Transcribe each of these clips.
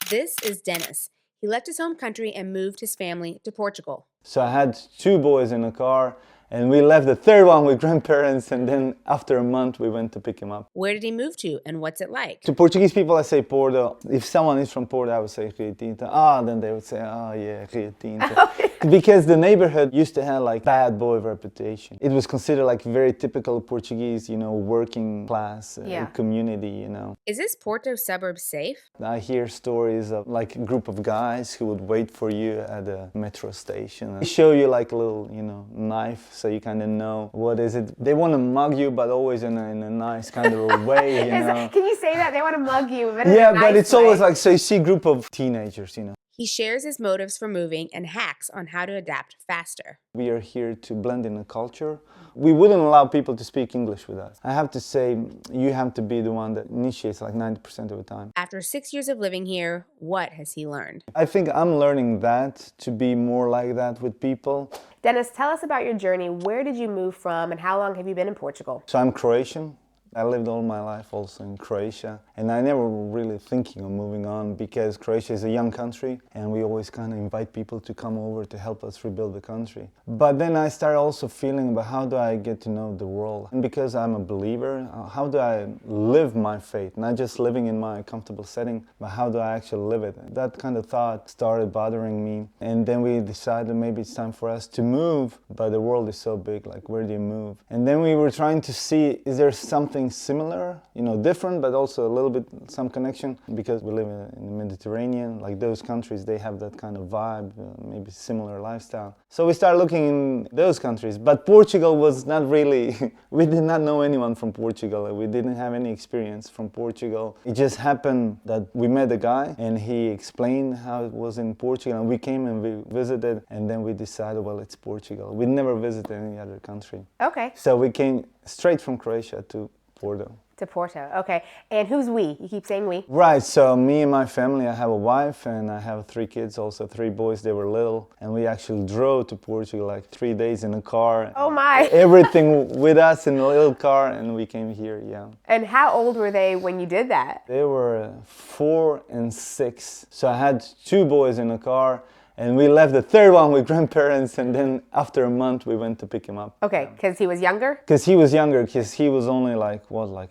This is Denis. He left his home country and moved his family to Portugal. So I had two boys in the car, and we left the third one with grandparents, and then after a month we went to pick him up. Where did he move to and what's it like? To Portuguese people I say Porto. If someone is from Porto I would say Rio Tinto. Then they would say, yeah, Rio Tinto. Because the neighborhood used to have like bad boy reputation. It was considered like very typical Portuguese, working class community, Is this Porto suburb safe? I hear stories of like a group of guys who would wait for you at a metro station. They show you like a little, knife, so you kind of know what is it. They want to mug you, but always in a nice kind of way, Can you say that? They want to mug you, but yeah, in a but nice it's always way. like, so you see a group of teenagers, He shares his motives for moving and hacks on how to adapt faster. We are here to blend in a culture. We wouldn't allow people to speak English with us. I have to say, you have to be the one that initiates like 90% of the time. After 6 years of living here, what has he learned? I think I'm learning that, to be more like that with people. Denis, tell us about your journey. Where did you move from and how long have you been in Portugal? So I'm Croatian. I lived all my life also in Croatia, and I never really thinking of moving on because Croatia is a young country and we always kind of invite people to come over to help us rebuild the country. But then I started also feeling about how do I get to know the world, and because I'm a believer, how do I live my faith, not just living in my comfortable setting, but how do I actually live it? That kind of thought started bothering me, and then we decided maybe it's time for us to move, but the world is so big, like where do you move? And then we were trying to see, is there something similar, different, but also a little bit some connection, because we live in the Mediterranean, like those countries, they have that kind of vibe, maybe similar lifestyle. So we started looking in those countries, but Portugal was not really, we did not know anyone from Portugal, we didn't have any experience from Portugal. It just happened that we met a guy and he explained how it was in Portugal, and we came and we visited, and then we decided, well, it's Portugal. We never visited any other country. Okay. So we came straight from Croatia to Porto. To Porto, okay. And who's we? You keep saying we. Right, so me and my family, I have a wife and I have 3 kids, also 3 boys, they were little. And we actually drove to Portugal like 3 days in a car. Oh my. Everything with us in a little car, and we came here, yeah. And how old were they when you did that? They were 4 and 6. So I had 2 boys in a car, and we left the third one with grandparents, and then after a month we went to pick him up. Okay, because he was younger? Because he was younger, because he was only like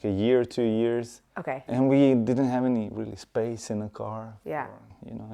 a year, 2 years. Okay. And we didn't have any really space in the car. Yeah.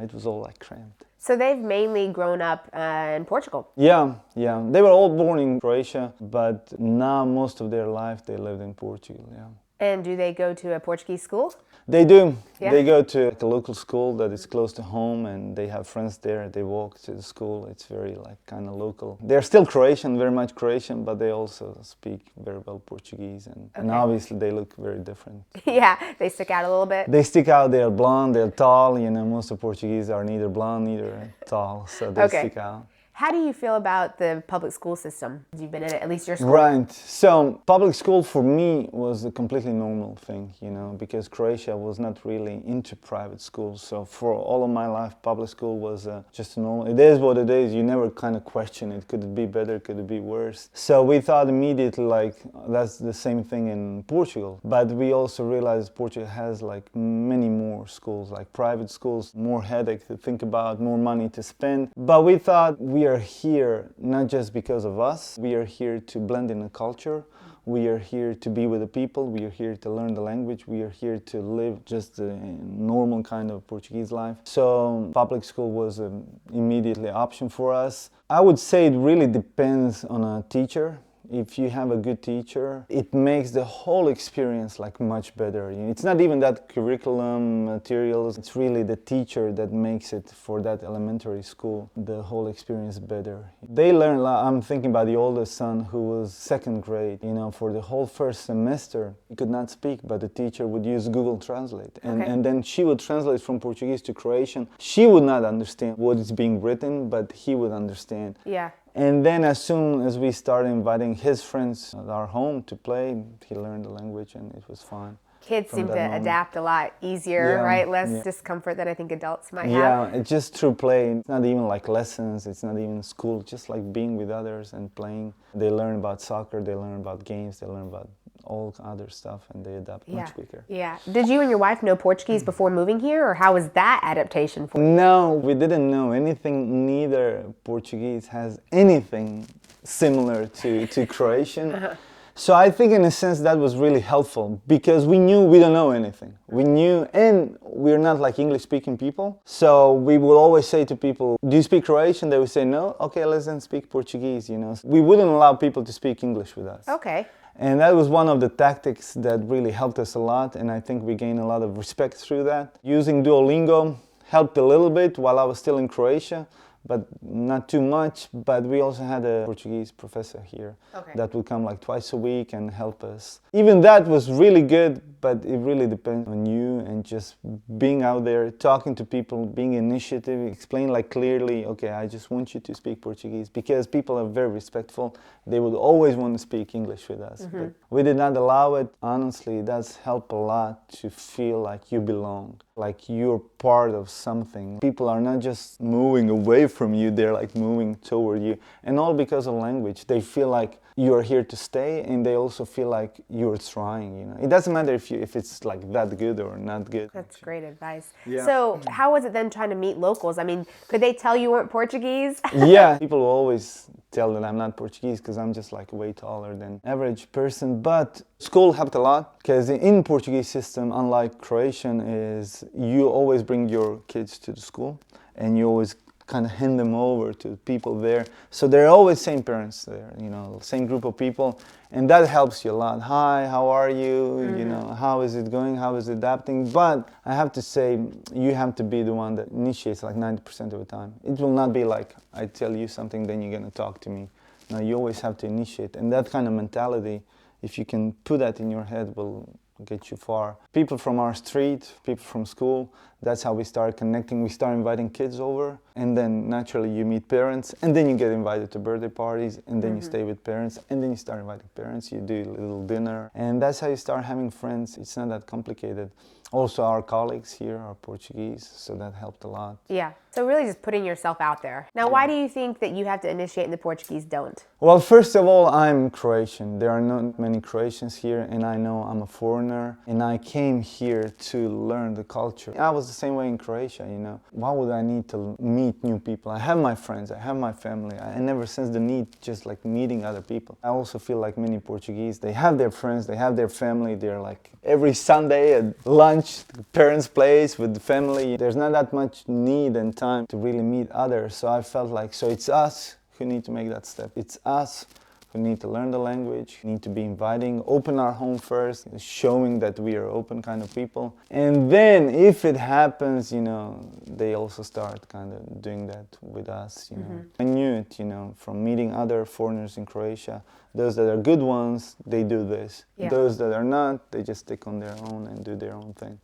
It was all like cramped. So they've mainly grown up in Portugal? Yeah. They were all born in Croatia, but now most of their life they lived in Portugal, yeah. And do they go to a Portuguese school? They do. Yeah. They go to a local school that is close to home, and they have friends there. They walk to the school. It's very kind of local. They're still Croatian, very much Croatian, but they also speak very well Portuguese, and obviously they look very different. Yeah, they stick out a little bit. They stick out. They're blonde. They're tall. Most of Portuguese are neither blonde, neither tall, so they stick out. How do you feel about the public school system? You've been in it, at least your school. Right. So public school for me was a completely normal thing, because Croatia was not really into private schools. So for all of my life, public school was just normal. It is what it is. You never kind of question it. Could it be better? Could it be worse? So we thought immediately like that's the same thing in Portugal. But we also realized Portugal has like many more schools, like private schools, more headache to think about, more money to spend. But we thought we are here not just because of us. We are here to blend in a culture. We are here to be with the people. We are here to learn the language. We are here to live just a normal kind of Portuguese life. So public school was an immediately option for us. I would say it really depends on a teacher. If you have a good teacher, it makes the whole experience like much better. It's not even that curriculum materials, it's really the teacher that makes it for that elementary school, the whole experience better. They learn, I'm thinking about the oldest son who was 2nd grade, for the whole first semester, he could not speak, but the teacher would use Google Translate. And then she would translate from Portuguese to Croatian. She would not understand what is being written, but he would understand. Yeah. And then as soon as we started inviting his friends at our home to play, he learned the language and it was fine. Kids seem to adapt a lot easier, right? Less discomfort than I think adults might have. Yeah, it's just through play. It's not even like lessons, it's not even school, just like being with others and playing. They learn about soccer, they learn about games, they learn about all other stuff, and they adapt much quicker. Yeah. Did you and your wife know Portuguese before moving here, or how was that adaptation for you? No, we didn't know anything. Neither Portuguese has anything similar to Croatian. So I think in a sense that was really helpful because we knew we don't know anything. We knew, and we're not like English speaking people. So we would always say to people, do you speak Croatian? They would say no. Okay, let's then speak Portuguese, you know. We wouldn't allow people to speak English with us. Okay. And that was one of the tactics that really helped us a lot, and I think we gained a lot of respect through that. Using Duolingo helped a little bit while I was still in Croatia, but not too much. But we also had a Portuguese professor here that would come like twice a week and help us. Even that was really good, but it really depends on you and just being out there, talking to people, being initiative, explain like clearly, okay, I just want you to speak Portuguese, because people are very respectful. They would always want to speak English with us. But we did not allow it. Honestly, it does help a lot to feel like you belong, like you're part of something. People are not just moving away from you, they're like moving toward you. And all because of language. They feel like you're here to stay, and they also feel like you're trying, you know. It doesn't matter if it's like that good or not good. That's great advice. Yeah. So how was it then trying to meet locals? I mean, could they tell you weren't Portuguese? Yeah, people will always tell that I'm not Portuguese because I'm just like way taller than average person. But school helped a lot because in Portuguese system, unlike Croatian, is you always bring your kids to the school and you always kind of hand them over to people there. So they're always same parents there, you know, same group of people. And that helps you a lot. Hi, how are you? You know, how is it going? How is it adapting? But I have to say, you have to be the one that initiates like 90% of the time. It will not be like, I tell you something, then you're going to talk to me. No, you always have to initiate. And that kind of mentality, if you can put that in your head, will get you far. People from our street, people from school, that's how we start connecting. We start inviting kids over, and then naturally you meet parents, and then you get invited to birthday parties, and then you stay with parents, and then you start inviting parents, you do a little dinner, and that's how you start having friends. It's not that complicated. Also, our colleagues here are Portuguese, so that helped a lot. Yeah. So really just putting yourself out there. Now, why do you think that you have to initiate and the Portuguese don't? Well, first of all, I'm Croatian. There are not many Croatians here, and I know I'm a foreigner, and I came here to learn the culture. I was the same way in Croatia, you know. Why would I need to meet new people? I have my friends, I have my family. I never sense the need just like meeting other people. I also feel like many Portuguese, they have their friends, they have their family. They're like every Sunday at lunch, the parents' place with the family. There's not that much need and time to really meet others. So I felt like, so it's us who need to make that step. It's us who need to learn the language, need to be inviting, open our home first, showing that we are open kind of people. And then if it happens, you know, they also start kind of doing that with us, you know. I knew it, you know, from meeting other foreigners in Croatia. Those that are good ones, they do this. Yeah. Those that are not, they just stick on their own and do their own thing.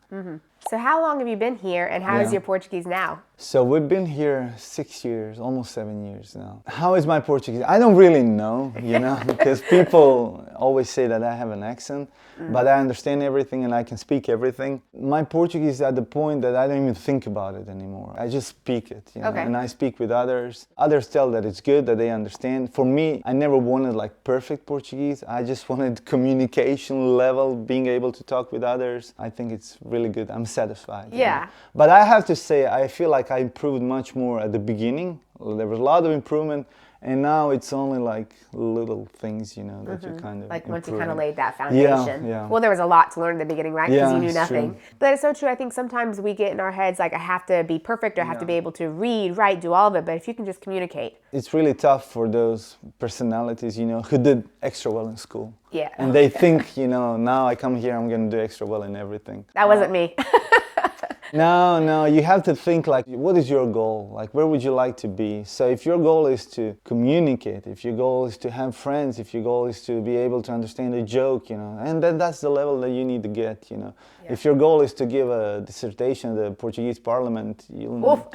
So how long have you been here, and how is your Portuguese now? So we've been here 6 years, almost 7 years now. How is my Portuguese? I don't really know, you know, because people always say that I have an accent, but I understand everything and I can speak everything. My Portuguese is at the point that I don't even think about it anymore. I just speak it, you know, and I speak with others. Others tell that it's good, that they understand. For me, I never wanted like perfect Portuguese. I just wanted communication level, being able to talk with others. I think it's really good. I'm satisfied. Yeah. You know? But I have to say, I feel like I improved much more at the beginning. There was a lot of improvement, and now it's only like little things, you know, that you kind of like once you improve. kind of laid that foundation. Yeah. Well, there was a lot to learn at the beginning, right? Because Yeah, you knew it's nothing. true. But it's so true. I think sometimes we get in our heads like I have to be perfect, or I have to be able to read, write, do all of it. But if you can just communicate. It's really tough for those personalities, you know, who did extra well in school. Yeah. And they think, you know, now I come here, I'm going to do extra well in everything. That wasn't me. No, you have to think like, what is your goal? Like, where would you like to be? So if your goal is to communicate, if your goal is to have friends, if your goal is to be able to understand a joke, you know, and then that's the level that you need to get, you know. If your goal is to give a dissertation at the Portuguese Parliament, you'll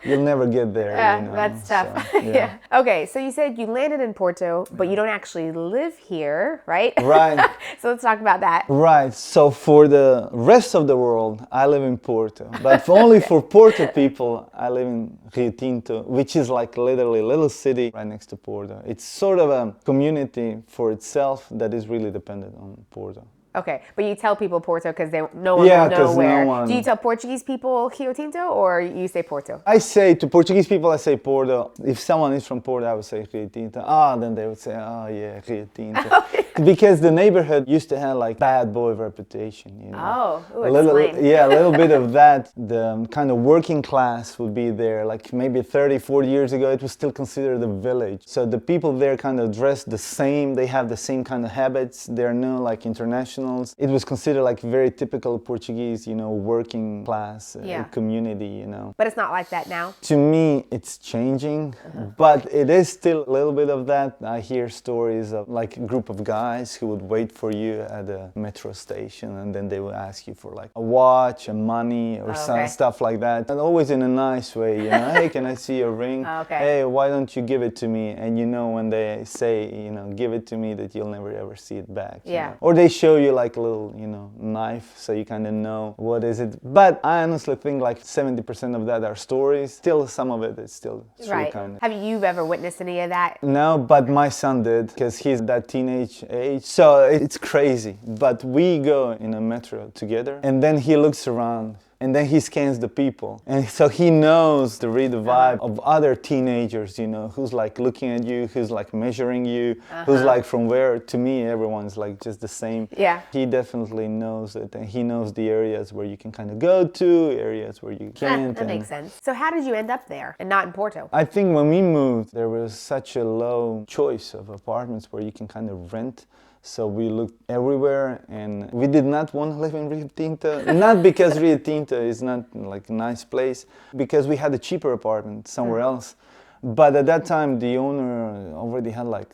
you'll never get there. Yeah, You know? that's tough. So, yeah. Okay, so you said you landed in Porto, but you don't actually live here, right? Right. So let's talk about that. Right. So for the rest of the world, I live in Porto. But only for Porto people, I live in Rio Tinto, which is like literally a little city right next to Porto. It's sort of a community for itself that is really dependent on Porto. Okay, but you tell people Porto because no one Yeah, will know 'cause where. no one- Do you tell Portuguese people Rio Tinto or you say Porto? I say to Portuguese people, I say Porto. If someone is from Porto, I would say Rio Tinto. Then they would say, oh yeah, Rio Tinto. Because the neighborhood used to have like bad boy reputation, you know. Oh, ooh, a little, explain. yeah, a little bit of that. The kind of working class would be there. Like maybe 30, 40 years ago, it was still considered a village. So the people there kind of dress the same. They have the same kind of habits. They're no like internationals. It was considered like very typical Portuguese, you know, working class community, you know. But it's not like that now. To me, it's changing, but it is still a little bit of that. I hear stories of like a group of guys who would wait for you at a metro station, and then they would ask you for like a watch, a money, or some stuff like that. And always in a nice way, you know, hey, can I see your ring? Hey, why don't you give it to me? And you know, when they say, you know, give it to me, that you'll never ever see it back. You know? Or they show you like a little, you know, knife, so you kind of know what is it. But I honestly think like 70% of that are stories. Still, some of it is still true, kind of. Have you ever witnessed any of that? No, but my son did, because he's that teenage age. So it's crazy. But we go in a metro together, and then he looks around. And then he scans the people. And so he knows the read the vibe of other teenagers, you know, who's like looking at you, who's like measuring you, who's like from where. To me, everyone's like just the same. Yeah. He definitely knows it. And he knows the areas where you can kind of go to, areas where you can't. That makes sense. So how did you end up there and not in Porto? I think when we moved, there was such a low choice of apartments where you can kind of rent. So we looked everywhere, and we did not want to live in Rio Tinto. Not because Rio Tinto is not like a nice place, because we had a cheaper apartment somewhere else. But at that time, the owner already had like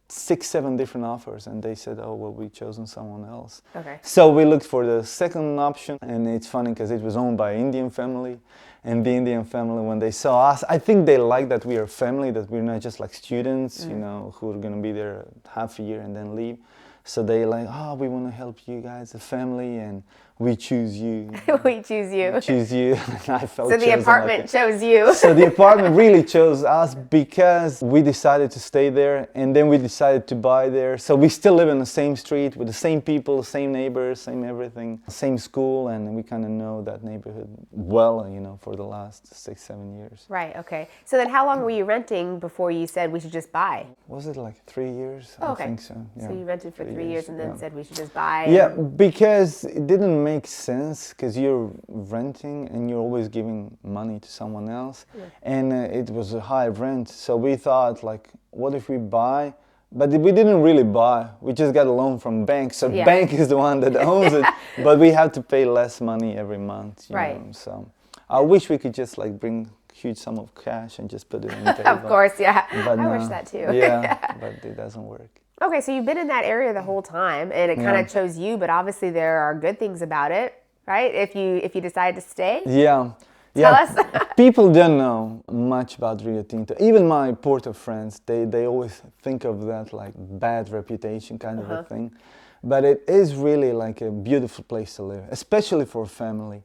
6, 7 different offers, and they said, oh, well, we've chosen someone else. Okay. So we looked for the second option, and it's funny because it was owned by an Indian family. And the Indian family, when they saw us, I think they liked that we are a family, that we're not just like students, you know, who are going to be there half a year and then leave. So they like, oh, we want to help you guys, a family, and we choose you. We choose you. We choose you. And I felt so the apartment chose you. So the apartment really chose us because we decided to stay there, and then we decided to buy there. So we still live in the same street with the same people, same neighbors, same everything, same school, and we kind of know that neighborhood well, you know, for the last 6, 7 years. Right, okay. So then how long were you renting before you said we should just buy? Was it like 3 years? Oh, okay. I think so. Yeah. So you rented for 3 years and then said we should just buy? Yeah, because it didn't make sense, because you're renting and you're always giving money to someone else. Yeah. And it was a high rent. So we thought, like, what if we buy? But we didn't really buy. We just got a loan from bank. So bank is the one that owns it. But we have to pay less money every month. You know? So I wish we could just like bring huge sum of cash and just put it in the table. Of course, yeah. But I wish that too. Yeah, but it doesn't work. Okay, so you've been in that area the whole time, and it kind of chose you, but obviously there are good things about it, right? If you decide to stay? Yeah. Tell us. People don't know much about Rio Tinto. Even my Porto friends, they always think of that like bad reputation kind of a thing. But it is really like a beautiful place to live, especially for a family.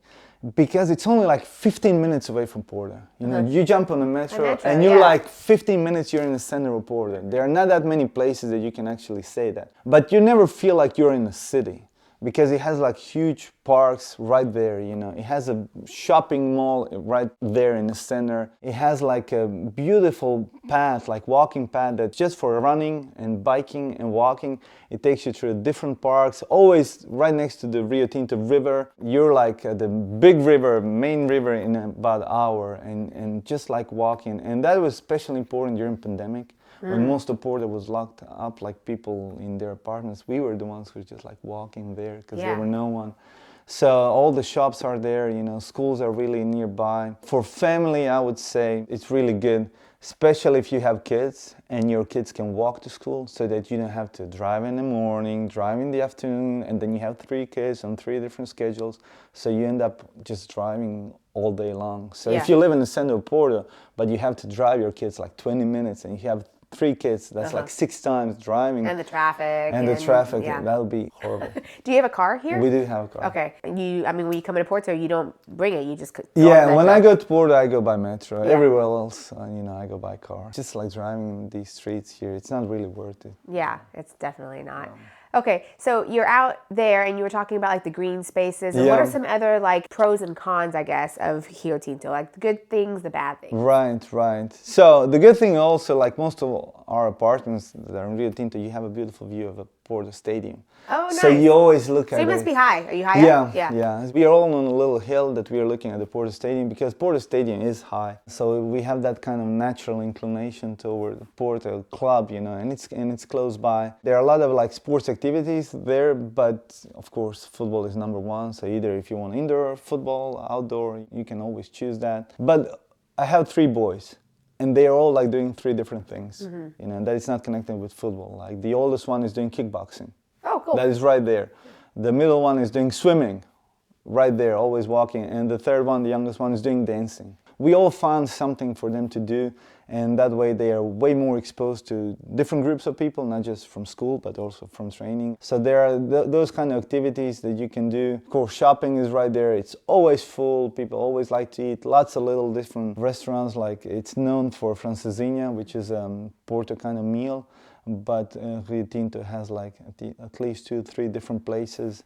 Because it's only like 15 minutes away from Porto. You know, you jump on a metro and you're like 15 minutes, you're in the center of Porto. There are not that many places that you can actually say that. But you never feel like you're in a city, because it has like huge parks right there, you know. It has a shopping mall right there in the center. It has like a beautiful path, like walking path, that's just for running and biking and walking. It takes you through different parks, always right next to the Rio Tinto river. You're like at the big river, main river, in about an hour, and just like walking. And that was especially important during pandemic. When most of Porto was locked up, like people in their apartments, we were the ones who were just like walking there, because there were no one. So all the shops are there, you know, schools are really nearby. For family, I would say it's really good, especially if you have kids and your kids can walk to school, so that you don't have to drive in the morning, drive in the afternoon, and then you have 3 kids on 3 different schedules. So you end up just driving all day long. So Yeah. if you live in the center of Porto, but you have to drive your kids like 20 minutes and you have 3 kids, that's like 6 times driving. And the traffic. And the traffic, yeah. that would be horrible. Do you have a car here? We do have a car. Okay. When you come into Porto, you don't bring it. You just go Yeah, on when metro. I go to Porto, I go by metro. Yeah. Everywhere else, I go by car. Just like driving in these streets here, it's not really worth it. Yeah, it's definitely not. Okay, so you're out there and you were talking about like the green spaces. And what Yeah. are some other like pros and cons, I guess, of Rio Tinto? Like the good things, the bad things. Right. So the good thing also, like most of our apartments that are in Rio Tinto, you have a beautiful view of a Porto Stadium. Oh, nice. So you always look So at you must it. be high. Are you high up? Yeah. We are all on a little hill that we are looking at the Porto Stadium because Porto Stadium is high. So we have that kind of natural inclination toward the Porto club, and it's close by. There are a lot of like sports activities there, but of course football is number one. So either if you want indoor football, outdoor, you can always choose that. But I have 3 boys. And they are all like doing 3 different things, that is not connected with football. Like the oldest one is doing kickboxing. Oh, cool. That is right there. The middle one is doing swimming, right there, always walking. And the third one, the youngest one, is doing dancing. We all found something for them to do, and that way they are way more exposed to different groups of people, not just from school, but also from training. So there are those kind of activities that you can do. Of course, shopping is right there. It's always full. People always like to eat. Lots of little different restaurants. Like it's known for francesinha, which is Porto kind of meal. But Rio Tinto has like at least 2 or 3 different places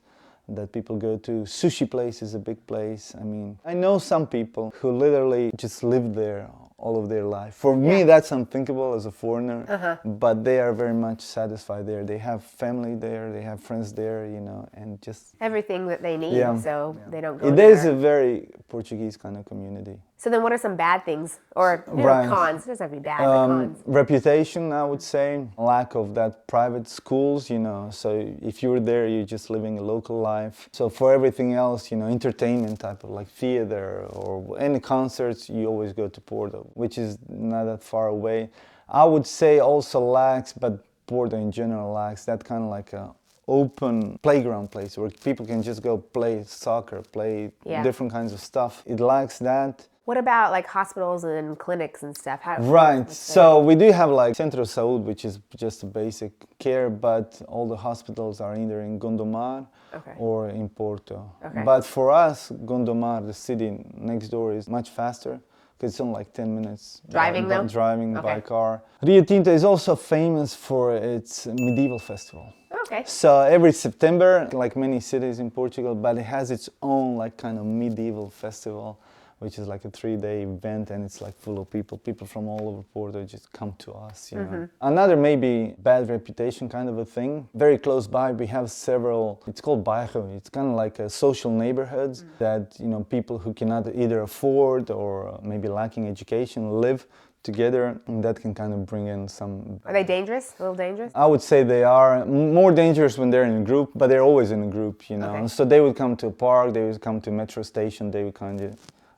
that people go to. Sushi place is a big place. I mean, I know some people who literally just live there all of their life. For me, that's unthinkable as a foreigner, but they are very much satisfied there. They have family there, they have friends there, and just... Everything that they need, so they don't go It anywhere. is a very Portuguese kind of community. So then what are some bad things? Or Right. cons? It doesn't have to be bad, but cons. Reputation, I would say. Lack of that private schools, So if you're there, you're just living a local life. So for everything else, entertainment type of like theater or any concerts, you always go to Porto, which is not that far away. I would say also lacks, but Porto in general lacks that kind of like a open playground place where people can just go play soccer, play different kinds of stuff. It lacks that. What about like hospitals and clinics and stuff? Right, so we do have like Centro de Saúde, which is just a basic care, but all the hospitals are either in Gondomar or in Porto. But for us, Gondomar, the city next door, is much faster because it's only like 10 minutes driving by car. Rio Tinto is also famous for its medieval festival. Okay. So every September, like many cities in Portugal, but it has its own like kind of medieval festival, which is like a 3-day event, and it's like full of people from all over Porto just come to us, Another maybe bad reputation kind of a thing. Very close by, we have several, it's called bairro. It's kind of like a social neighborhoods that, people who cannot either afford or maybe lacking education live together, and that can kind of bring in some... Are they dangerous? A little dangerous? I would say they are more dangerous when they're in a group, but they're always in a group, So they would come to a park, they would come to a metro station, they would kind of...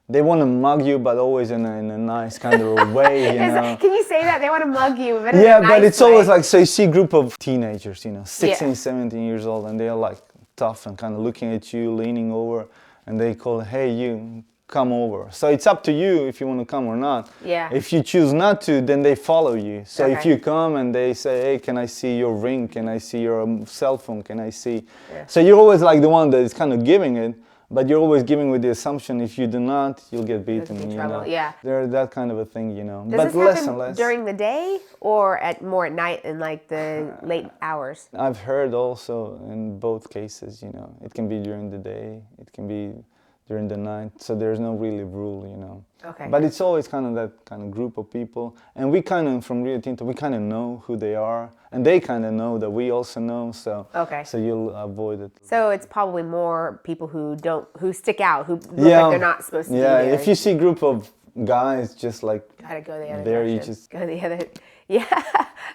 They want to mug you, but always in a nice kind of a way, Can you say that? They want to mug you, but but it's always like, so you see a group of teenagers, 16, 17 years old, and they're like tough and kind of looking at you, leaning over, and they call, hey, you, come over. So it's up to you if you want to come or not. Yeah. If you choose not to, then they follow you. So if you come and they say, hey, can I see your ring? Can I see your cell phone? Can I see? Yeah. So you're always like the one that is kind of giving it. But you're always giving with the assumption if you do not, you'll get beaten. Yeah. They're that kind of a thing, Does but this less happen and less. during the day or more at night in like the late hours? I've heard also in both cases, it can be during the day, it can be during the night. So there's no really rule, Okay. But it's always kind of that kind of group of people, and we kind of from Rio Tinto, we kind of know who they are, and they kind of know that we also know. So so you'll avoid it. So it's probably more people who stick out, who look like they're not supposed to be there. If you see a group of guys just like gotta go the other there, direction. you just go the other. Yeah.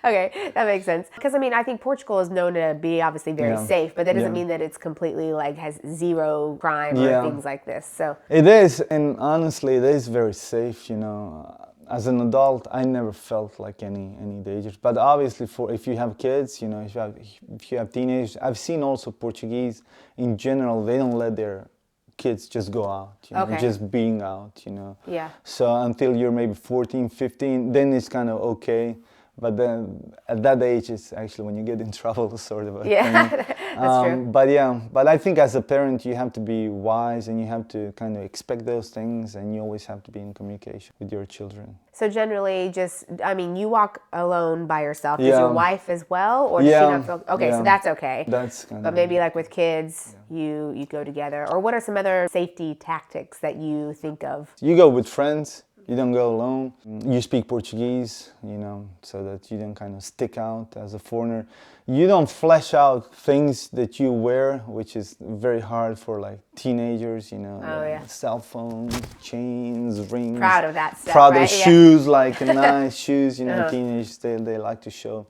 Okay, that makes sense. Because I think Portugal is known to be obviously very safe, but that doesn't mean that it's completely like has zero crime or things like this. So it is, and honestly, it is very safe. As an adult, I never felt like any dangers. But obviously, if you have kids, if you have teenagers, I've seen also Portuguese in general. They don't let their kids just go out, you know, Okay. just being out, you know. Yeah. So until you're maybe 14, 15, then it's kind of okay. But then at that age, it's actually when you get in trouble, sort of a Yeah, thing. that's true. But yeah, but I think as a parent, you have to be wise and you have to kind of expect those things, and you always have to be in communication with your children. So generally, just, I mean, you walk alone by yourself. Does Yeah. your wife as well, or does she Yeah, not feel? Okay, so yeah. that's okay. That's kind But of. maybe like with kids, you go together. Or what are some other safety tactics that you think of? You go with friends. You don't go alone. You speak Portuguese, you know, so that you don't kind of stick out as a foreigner. You don't flesh out things that you wear, which is very hard for like teenagers, you know. Oh, yeah. Cell phones, chains, rings. Proud of that stuff, Proud right? of Yeah. shoes, like nice shoes, you know. Uh-huh. Teenagers, they like to show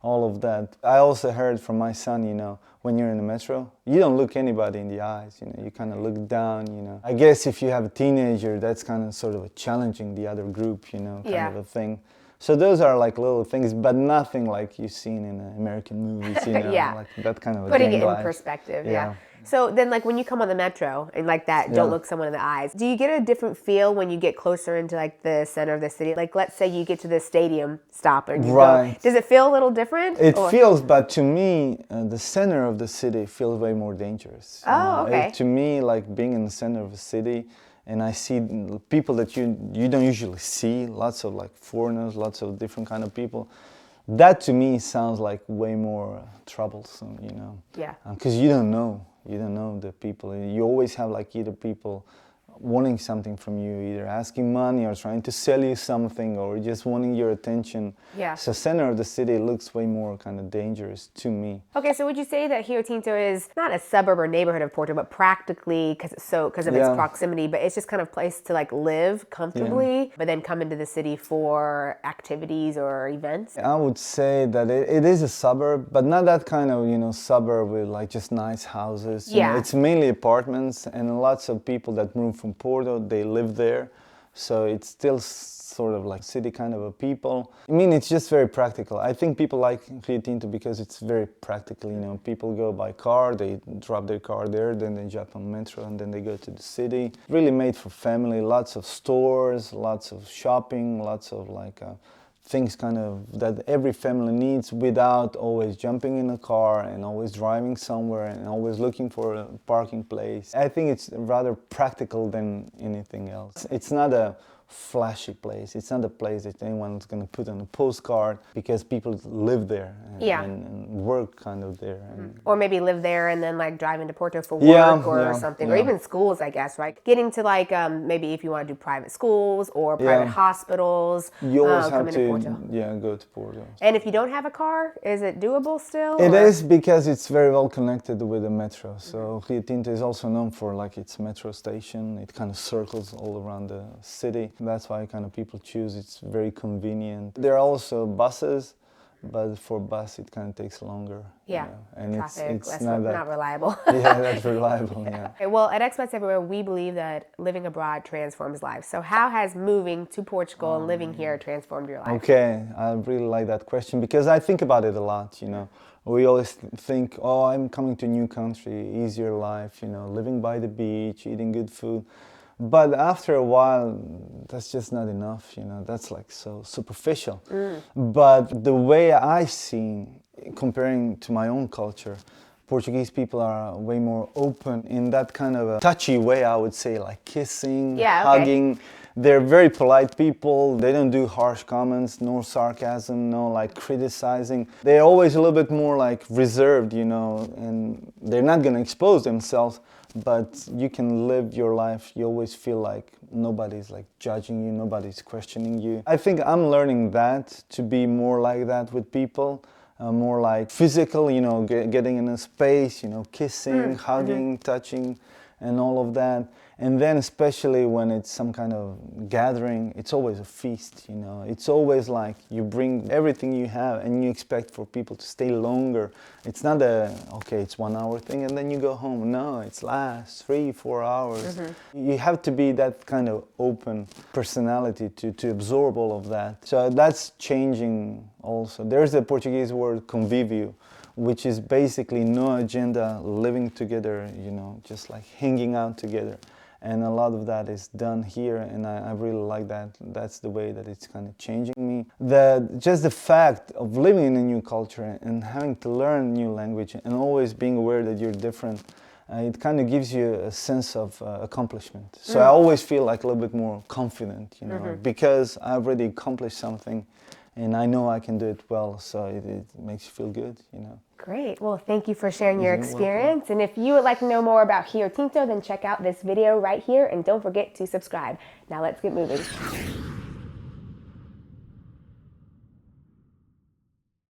all of that. I also heard from my son, you know, when you're in the metro, you don't look anybody in the eyes, you know, you kind of look down, you know. I guess if you have a teenager, that's kind of sort of a challenging the other group, you know, kind of a thing. So those are like little things, but nothing like you've seen in American movies, you know, Yeah. like that kind of a Putting gang it in life. perspective, Yeah. yeah. So then, like when you come on the metro and like that, don't Yeah. look someone in the eyes. Do you get a different feel when you get closer into like the center of the city? Like, let's say you get to the stadium stop and you Right. go. Does it feel a little different? It or? feels, but to me, the center of the city feels way more dangerous. You Oh, know? okay. To me, like being in the center of a city, and I see people that you don't usually see, lots of like foreigners, lots of different kind of people. That to me sounds like way more troublesome, you know. Yeah. Because you don't know the people. You always have like either people wanting something from you, either asking money or trying to sell you something or just wanting your attention. Yeah. So center of the city looks way more kind of dangerous to me. Okay, so would you say that Rio Tinto is not a suburb or neighborhood of Porto, but practically because of its Yeah. proximity, but it's just kind of place to like live comfortably, but then come into the city for activities or events? I would say that it is a suburb, but not that kind of, you know, suburb with like just nice houses. You know, Yeah. it's mainly apartments, and lots of people that move from Porto, they live there. So it's still sort of like city kind of a people. I mean, it's just very practical. I think people like Rio Tinto because it's very practical. You know, people go by car, they drop their car there, then they jump on metro, and then they go to the city. Really made for family. Lots of stores, lots of shopping, lots of like things kind of that every family needs without always jumping in a car and always driving somewhere and always looking for a parking place. I think it's rather practical than anything else. It's not a flashy place. It's not a place that anyone's going to put on a postcard because people live there and, Yeah. and work kind of there. And Or maybe live there and then like drive into Porto for work Yeah, or yeah, something, or yeah. even schools, I guess, right? Getting to like maybe if you want to do private schools or private Yeah. hospitals, you always come have into to Porto. go to Porto. And if you don't have a car, is it doable still? It or- is because it's very well connected with the metro. So Rio Tinto is also known for like its metro station. It kind of circles all around the city. That's why kind of people choose. It's very convenient. There are also buses, but for bus it kind of takes longer. you Yeah, know, and traffic, it's less not that not reliable. yeah, that's reliable. Yeah. Okay, well, at Expats Everywhere, we believe that living abroad transforms lives. So how has moving to Portugal and living here transformed your life? Okay, I really like that question because I think about it a lot, you know. We always think, oh, I'm coming to a new country, easier life, you know, living by the beach, eating good food. But after a while, that's just not enough, you know, that's like so superficial. But the way I see, comparing to my own culture, Portuguese people are way more open in that kind of a touchy way, I would say, like kissing, Yeah, okay. hugging. They're very polite people. They don't do harsh comments, no sarcasm, no like criticizing. They're always a little bit more like reserved, you know, and they're not going to expose themselves, but you can live your life. You always feel like nobody's like judging you, nobody's questioning you. I think I'm learning that, to be more like that with people. More like physical, you know, getting in a space, you know, kissing, hugging, touching, and all of that. And then especially when it's some kind of gathering, it's always a feast, you know. It's always like you bring everything you have and you expect for people to stay longer. It's not okay, it's 1 hour thing and then you go home. No, it's lasts 3-4 hours. You have to be that kind of open personality to absorb all of that. So that's changing also. There's the Portuguese word convívio, which is basically no agenda, living together, you know, just like hanging out together. And a lot of that is done here, and I really like that. That's the way that it's kind of changing me. Just the fact of living in a new culture and having to learn new language and always being aware that you're different, it kind of gives you a sense of accomplishment. So I always feel like a little bit more confident, you know, because I've already accomplished something and I know I can do it well, so it makes you feel good, you know. Great. Well, thank you for sharing your experience. And if you would like to know more about Rio Tinto, then check out this video right here and don't forget to subscribe. Now let's get moving.